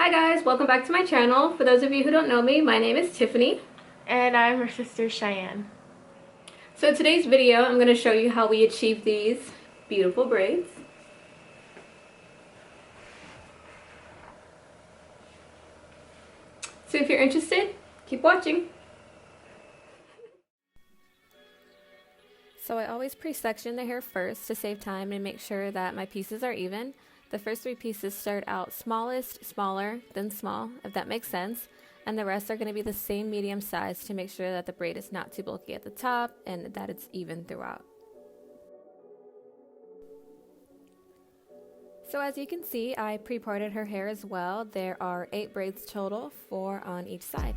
Hi guys, welcome back to my channel. For those of you who don't know me, my name is Tiffany. And I'm her sister Cheyenne. So today's video, I'm going to show you how we achieve these beautiful braids. So if you're interested, keep watching. So I always pre-section the hair first to save time and make sure that my pieces are even. The first 3 pieces start out smallest, smaller, then small, if that makes sense. And the rest are going to be the same medium size to make sure that the braid is not too bulky at the top and that it's even throughout. So as you can see, I pre-parted her hair as well. There are 8 braids total, 4 on each side.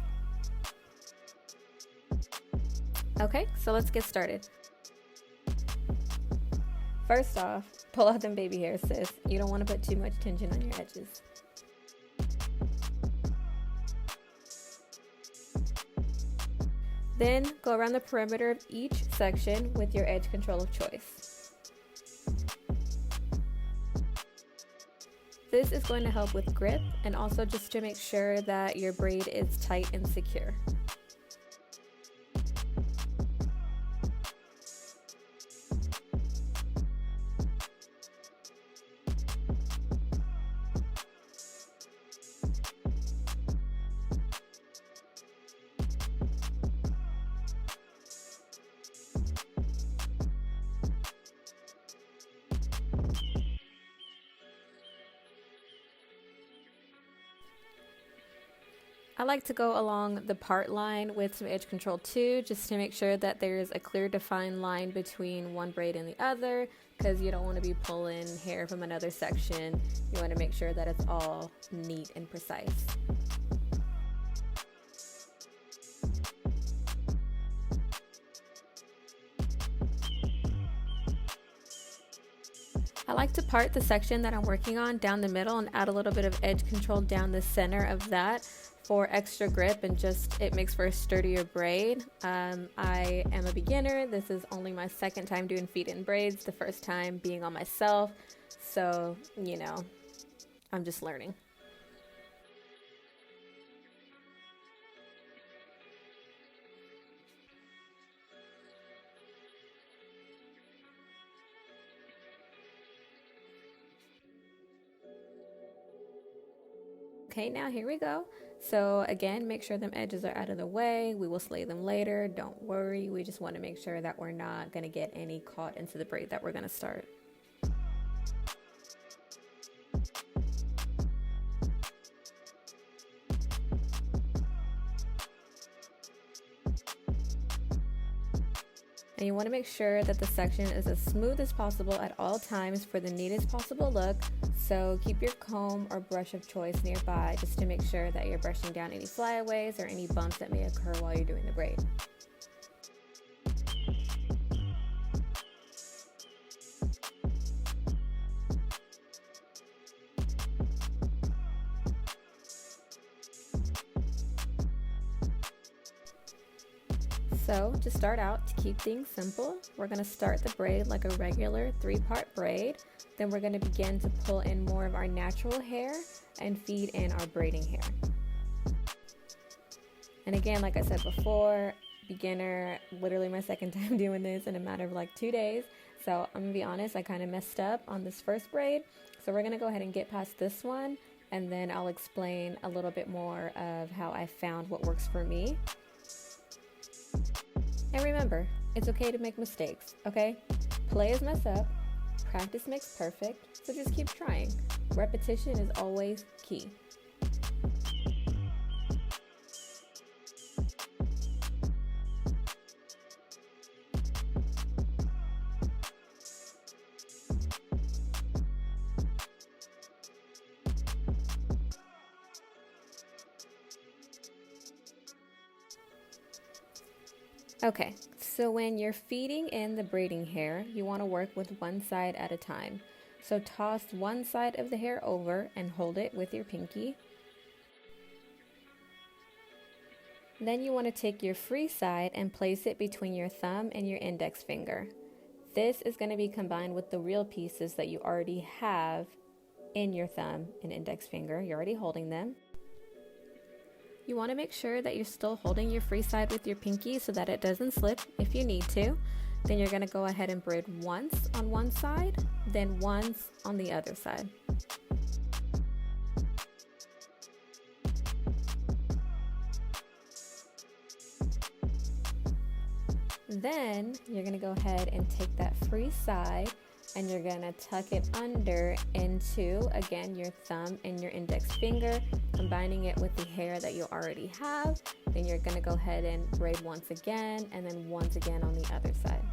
Okay, so let's get started. First off, pull out them baby hairs, sis. You don't want to put too much tension on your edges. Then go around the perimeter of each section with your edge control of choice. This is going to help with grip and also just to make sure that your braid is tight and secure. I like to go along the part line with some edge control too, just to make sure that there's a clear defined line between one braid and the other, because you don't want to be pulling hair from another section. You want to make sure that it's all neat and precise. I like to part the section that I'm working on down the middle and add a little bit of edge control down the center of that for extra grip and just it makes for a sturdier braid. I am a beginner. This is only my second time doing feed-in braids, the first time being on myself. So, you know, I'm just learning. Okay, now here we go. So again, make sure them edges are out of the way. We will slay them later. Don't worry. We just want to make sure that we're not going to get any caught into the braid that we're going to start. And you want to make sure that the section is as smooth as possible at all times for the neatest possible look. So keep your comb or brush of choice nearby just to make sure that you're brushing down any flyaways or any bumps that may occur while you're doing the braid. So to start out, to keep things simple, we're going to start the braid like a regular 3-part braid. Then we're going to begin to pull in more of our natural hair and feed in our braiding hair. And again, like I said before, beginner, literally my second time doing this in a matter of like 2 days. So I'm going to be honest, I kind of messed up on this first braid. So we're going to go ahead and get past this one, and then I'll explain a little bit more of how I found what works for me. And remember, it's okay to make mistakes, okay? Play is mess up, practice makes perfect, so just keep trying. Repetition is always key. Okay, so when you're feeding in the braiding hair, you want to work with one side at a time. So toss one side of the hair over and hold it with your pinky. Then you want to take your free side and place it between your thumb and your index finger. This is going to be combined with the real pieces that you already have in your thumb and index finger. You're already holding them. You want to make sure that you're still holding your free side with your pinky so that it doesn't slip if you need to. Then you're going to go ahead and braid once on one side, then once on the other side. Then you're going to go ahead and take that free side and you're going to tuck it under into, again, your thumb and your index finger, combining it with the hair that you already have. Then you're going to go ahead and braid once again and then once again on the other side.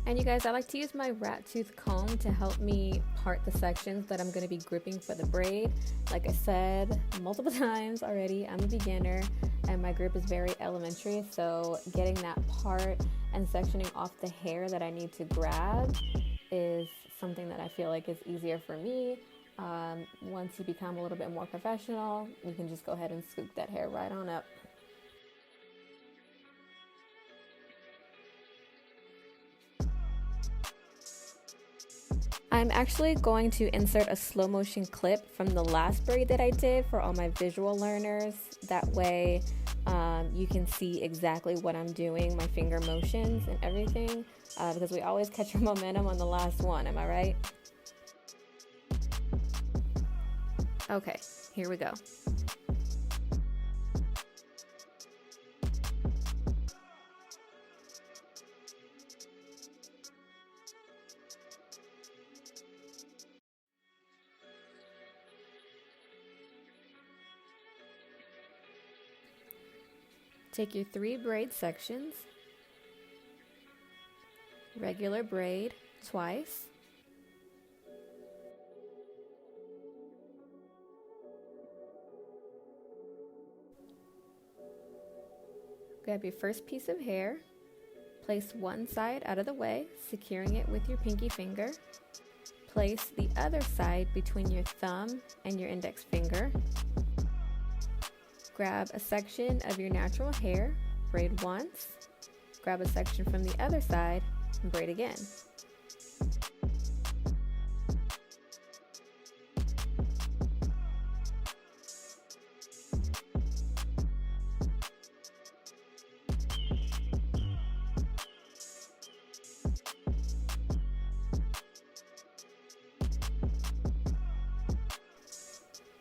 And you guys, I like to use my rat tooth comb to help me part the sections that I'm going to be gripping for the braid. Like I said multiple times already, I'm a beginner and my grip is very elementary, so getting that part and sectioning off the hair that I need to grab is something that I feel like is easier for me. Once you become a little bit more professional, you can just go ahead and scoop that hair right on up. I'm actually going to insert a slow motion clip from the last braid that I did for all my visual learners. That way you can see exactly what I'm doing, my finger motions and everything, because we always catch our momentum on the last one, am I right? Okay, here we go. Take your 3 braid sections, regular braid twice, grab your first piece of hair, place one side out of the way, securing it with your pinky finger, place the other side between your thumb and your index finger. Grab a section of your natural hair, braid once, grab a section from the other side, and braid again.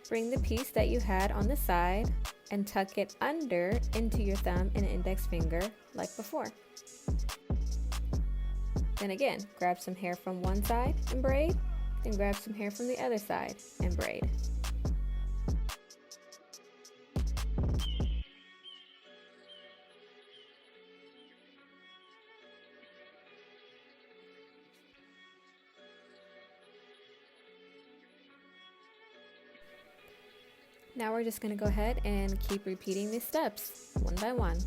Bring the piece that you had on the side and tuck it under into your thumb and index finger like before. Then again, grab some hair from one side and braid, then grab some hair from the other side and braid. Now we're just going to go ahead and keep repeating these steps one by one.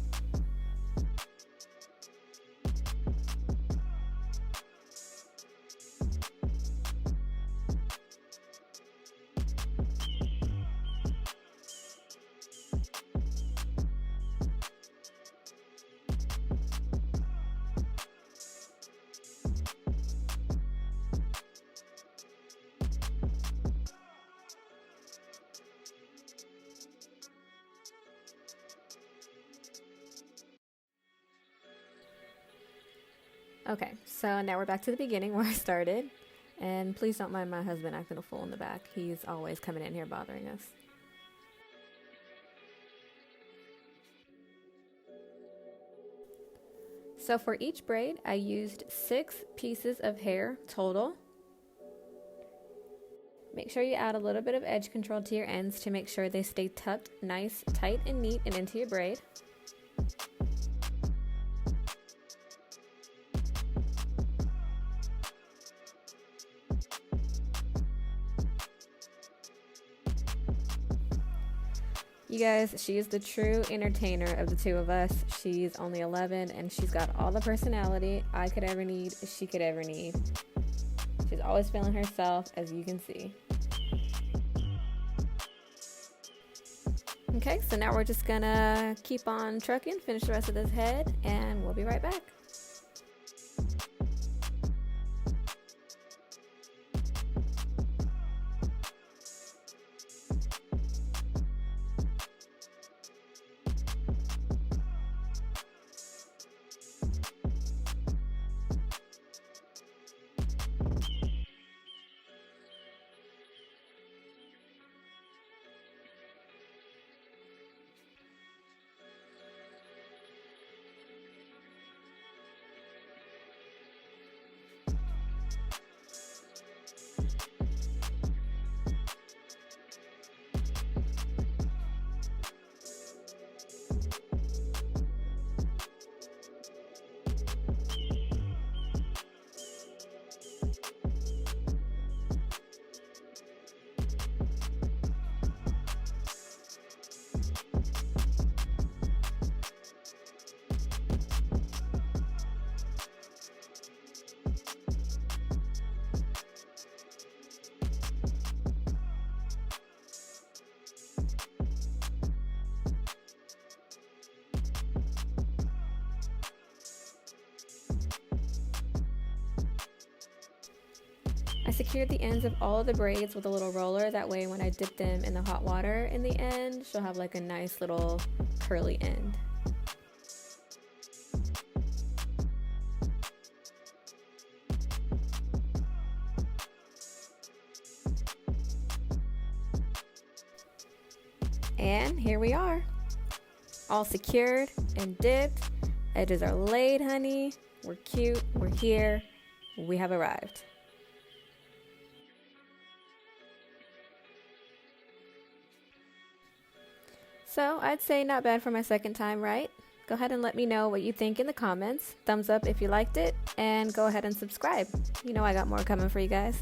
Okay, so now we're back to the beginning where I started. And please don't mind my husband acting a fool in the back. He's always coming in here bothering us. So for each braid, I used 6 pieces of hair total. Make sure you add a little bit of edge control to your ends to make sure they stay tucked nice, tight, and neat and into your braid. You guys, she is the true entertainer of the two of us. She's only 11 and she's got all the personality I could ever need, she could ever need. She's always feeling herself, as you can see. Okay, so now we're just gonna keep on trucking, finish the rest of this head, and we'll be right back. I secured the ends of all of the braids with a little roller. That way when I dip them in the hot water in the end, she'll have like a nice little curly end. And here we are, all secured and dipped. Edges are laid, honey. We're cute, we're here, we have arrived. So I'd say not bad for my second time, right? Go ahead and let me know what you think in the comments. Thumbs up if you liked it, and go ahead and subscribe. You know I got more coming for you guys.